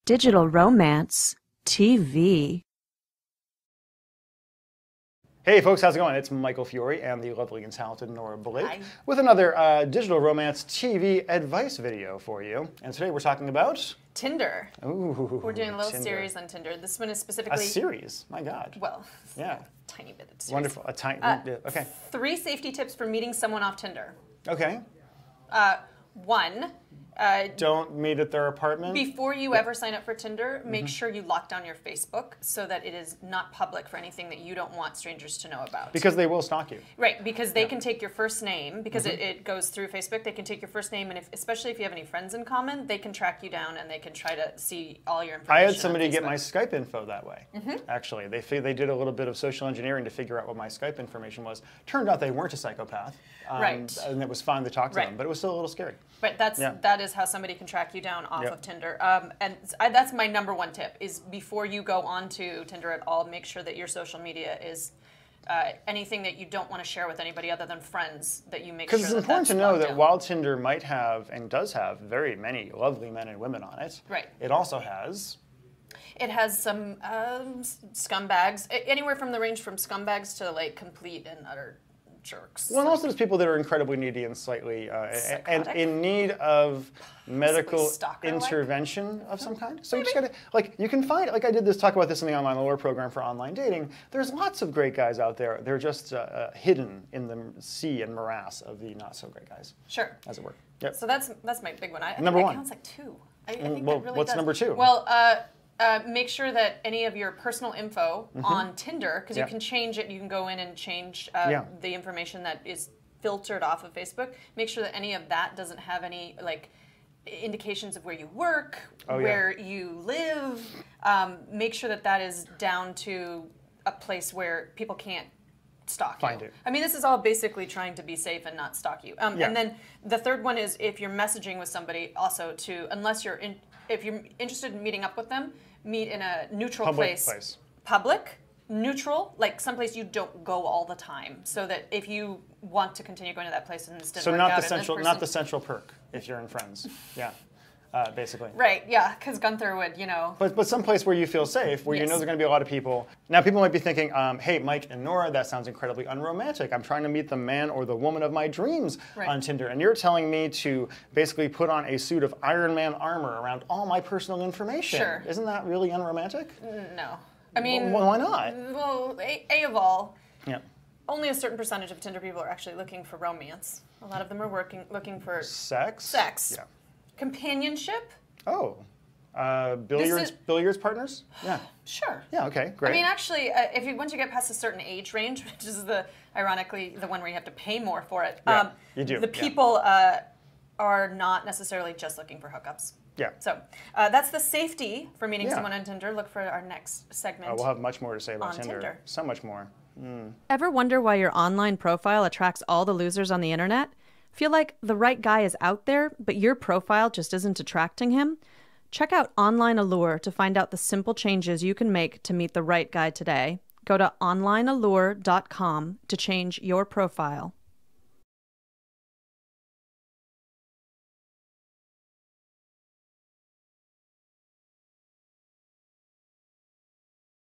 Digital romance TV. Hey folks, how's it going? It's Michael Fiore and the lovely and talented Nora Hi. with another digital romance TV advice video for you. And today we're talking about Tinder. Ooh, We're doing a little Tinder. series on Tinder. This one is A specifically series, my God. well, Yeah. tiny bit of series. Wonderful. A tiny. Okay. 3 safety tips for meeting someone off Tinder. Okay. One, Don't meet at their apartment. before you ever sign up for Tinder, make sure you lock down your Facebook so that it is not public for anything that you don't want strangers to know about. Because they will stalk you. Right, because they can take your first name, because it goes through Facebook, they can take your first name, and especially if you have any friends in common, they can track you down and they can try to see all your information. I had somebody on get Facebook. my Skype info that way. Actually, they did a little bit of social engineering to figure out what my Skype information was. Turned out they weren't a psychopath. Right. And it was fine to talk to Right. them, but it was still a little scary. But that is how somebody can track you down off of Tinder. That's my number one tip, is before you go on to Tinder at all, make sure that your social media is anything that you don't want to share with anybody other than friends, that you make sure Because that it's important to that's know locked that down. while Tinder might have and does have very many lovely men and women on it, Right. it also has It has some scumbags, anywhere from the range from scumbags to like complete and utter jerks. well, and also there's people that are incredibly needy and slightly and Psychotic? in need of medical stalker-like? intervention of some kind. So you just gotta you can find I did talk about this in the online lure program for online dating. There's lots of great guys out there. They're just hidden in the sea and morass of the not so great guys, Sure. as it were. Yep. So that's my big one. I Number think one. that counts like 2. I think well, that really what's does. number 2? Well, make sure that any of your personal info on Tinder, because you can change it, you can go in and change the information that is filtered off of Facebook. Make sure that any of that doesn't have any indications of where you work, where you live. Make sure that that is down to a place where people can't stalk Find you. it. I mean, this is all basically trying to be safe and not stalk you. And then the third one is, if you're messaging with somebody, also if you're interested in meeting up with them, meet in a neutral place. Public, neutral, like someplace you don't go all the time, so that if you want to continue going to that place and this didn't So work not out, the and central, this not the person- central perk if you're in Friends. Yeah, basically. Right, yeah, because Gunther would, But someplace where you feel safe, where you know there's going to be a lot of people. Now, people might be thinking, hey, Mike and Nora, that sounds incredibly unromantic. I'm trying to meet the man or the woman of my dreams on Tinder. And you're telling me to basically put on a suit of Iron Man armor around all my personal information. Sure. Isn't that really unromantic? no. I mean, Well, why not? well, A of all, Yeah. only a certain percentage of Tinder people are actually looking for romance. A lot of them are looking for Sex? sex, Yeah. companionship. Oh. Billiards partners? Yeah. Sure. Yeah, okay, great. I mean, actually, once you get past a certain age range, which is ironically the one where you have to pay more for it, Yeah, you do, the yeah. people are not necessarily just looking for hookups. Yeah. So that's the safety for meeting Yeah. someone on Tinder. Look for our next segment. We'll have much more to say about on Tinder. So much more. Ever wonder why your online profile attracts all the losers on the internet? Feel like the right guy is out there, but your profile just isn't attracting him? Check out Online Allure to find out the simple changes you can make to meet the right guy today. Go to onlineallure.com to change your profile.